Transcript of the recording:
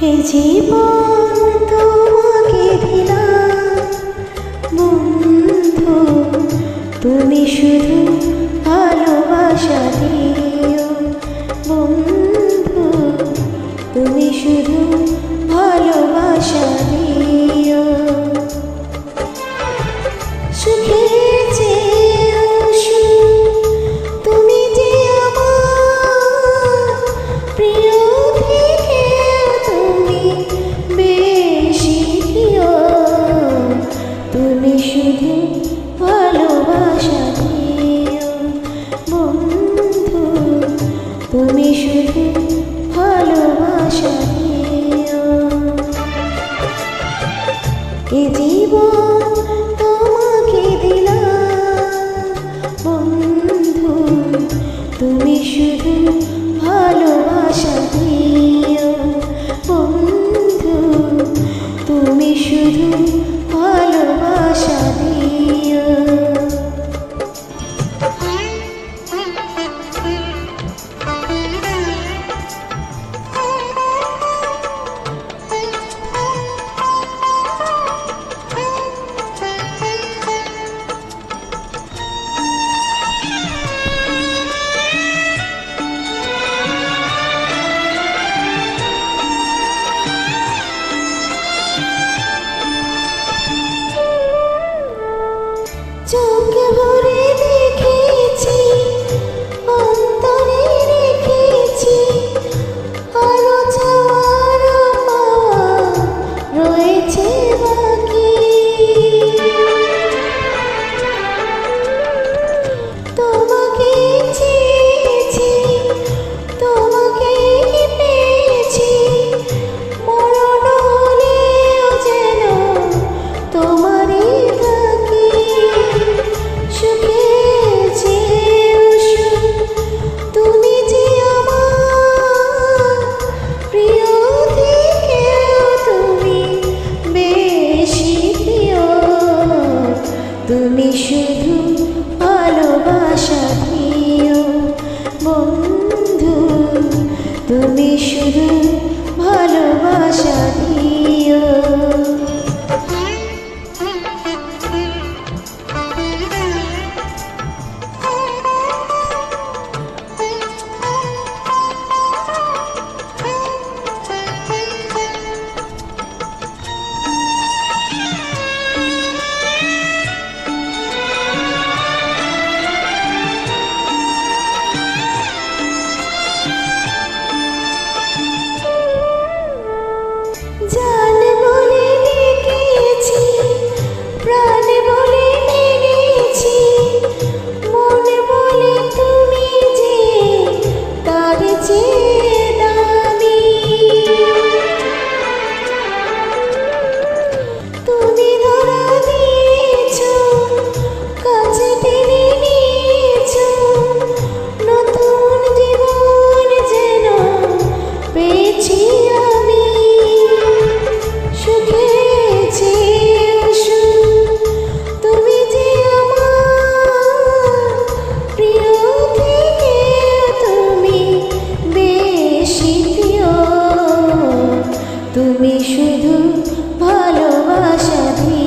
এ জীবন তোমাকে দিলাম বন্ধু, তুমি শুধু ভালোবাসা দিও বন্ধু, তুমি শুধু ভালোবাসা দিও। সুখে তুমি যে আমার প্রিয় থেকে তুমি বেশি প্রিয়, তুমি শুধু ভালোবাসা দিও বন্ধু, তুমি শুধু ভালোবাসা দিও। এ জীবন তোমাকে দিলাম বন্ধু, তুমি শুধু ভালোবাসা দিও বন্ধু, তুমি শুধু ভালোবাসা দিও। চোখে ভরে দেখেছি, অন্তরে রেখেছি, আরো যাওয়ার পাওয়া রয়েছে বাকি। তোমাকে চেয়েছি, তোমাকে পেয়েছি, মরণ হলেও যেন তোমারই থাকি। তুমি যে আমার প্রিয় থেকে তুমি বেশি প্রিয়, তুমি শুধু ভালোবাসা দিও বন্ধু, তুমি শুধু ভালোবাসা দিও। তুমি শুধু ভালোবাসা দিও।